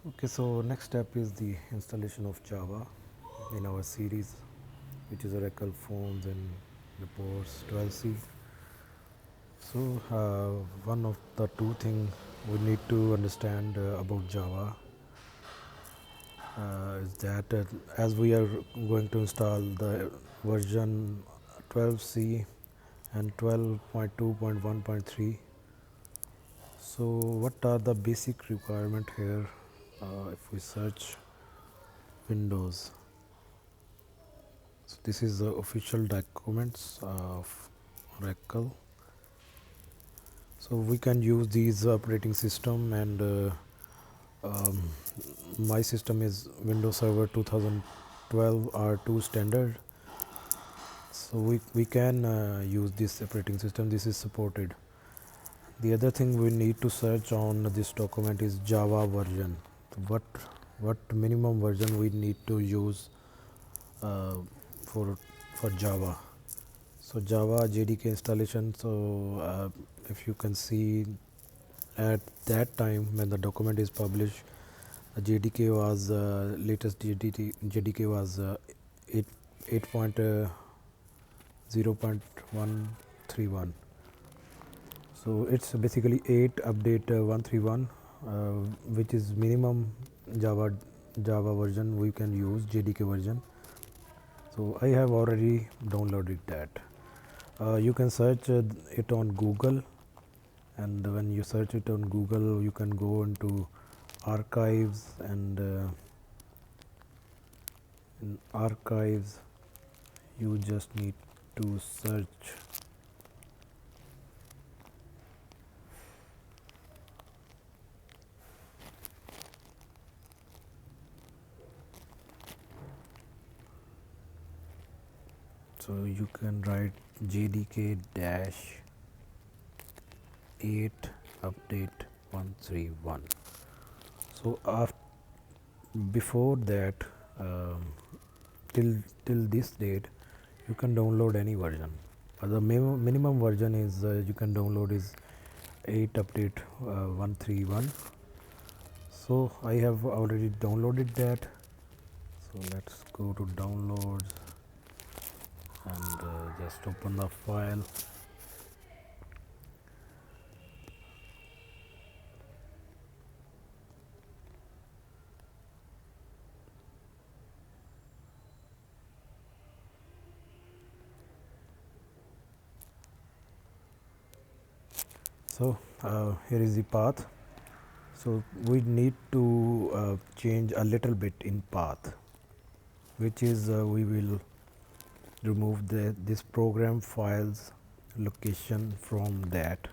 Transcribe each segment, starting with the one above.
Okay, so next step is the installation of Java in our series, which is Oracle Forms and Reports 12c. So one of the two things we need to understand about Java is that as we are going to install the version 12c and 12.2.1.3. So what are the basic requirement here? If we search Windows, so this is the official documents of Oracle. So we can use these operating system, and um, my system is Windows Server 2012 R2 standard. So we can use this operating system. This is supported. The other thing we need to search on this document is Java version. What what minimum version we need to use uh, for Java. So Java JDK installation. So if you can see, at that time when the document is published, the JDK was latest JDK was 8 8.0.131. So it's basically 8 update 131, which is minimum Java version we can use, JDK version. So I have already downloaded that. You can search it on Google, and when you search it on Google, you can go into archives, and in archives you just need to search so you can write JDK dash 8 update 131. So before that, till this date, you can download any version. The minimum version is you can download is 8 update 131. So I have already downloaded that. So let's go to downloads and just open the file. So here is the path. So we need to change a little bit in path, which is we will remove this program files location from that.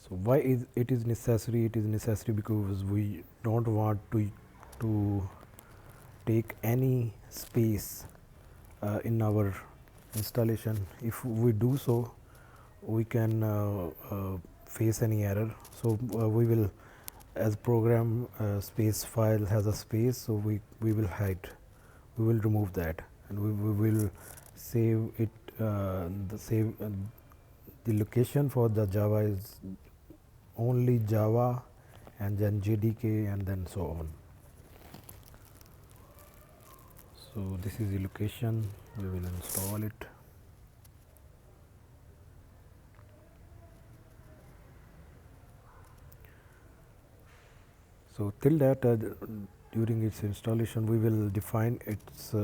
So why is it is necessary? It is necessary because we don't want to take any space in our installation. If we do so, we can face any error. So we will, as program space file has a space, so we will hide, we will remove that, and we will save it the location for the Java is only Java, and then JDK, and then so on. So this is the location, we will install it. So till that, during its installation, we will define its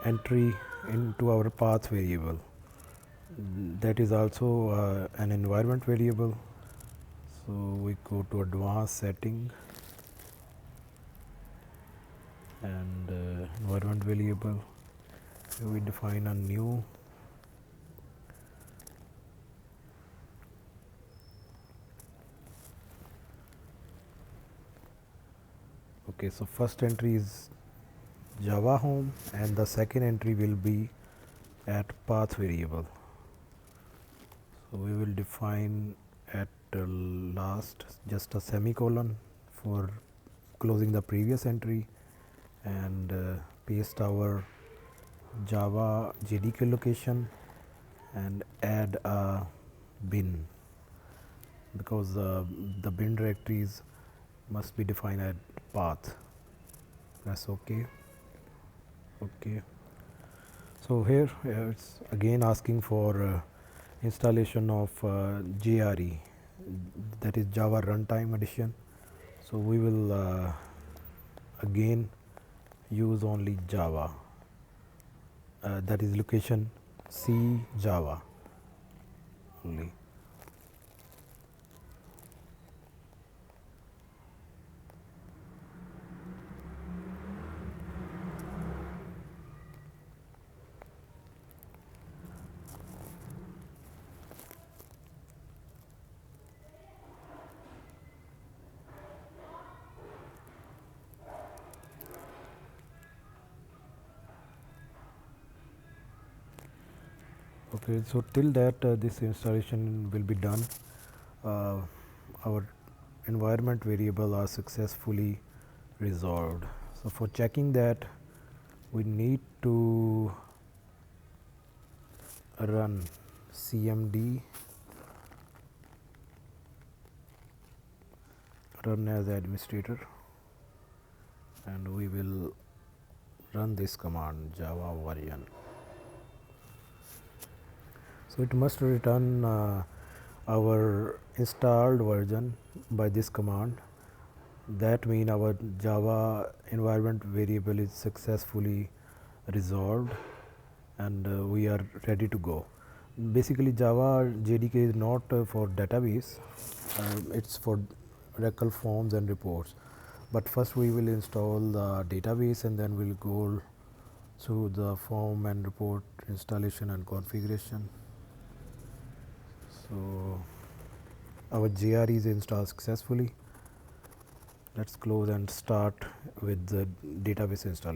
entry into our path variable. That is also an environment variable. So we go to advanced setting, and environment variable. So we define a new. Okay, so first entry is Java home, and the second entry will be at path variable. So we will define at last just a semicolon for closing the previous entry, and paste our Java JDK location and add a bin. because the bin directories must be defined at path. Press OK. OK. So here it's again asking for installation of JRE, that is Java Runtime Edition. So we will again use only Java, that is location C Java only. Okay, so till that this installation will be done, our environment variable are successfully resolved. So for checking that, we need to run cmd run as administrator, and we will run this command java version. So it must return our installed version by this command. That means our Java environment variable is successfully resolved, and we are ready to go. Basically, Java JDK is not for database; it's for Oracle forms and reports. But first, we will install the database, and then we'll go through the form and report installation and configuration. So our JRE is installed successfully. Let's close and start with the database installation.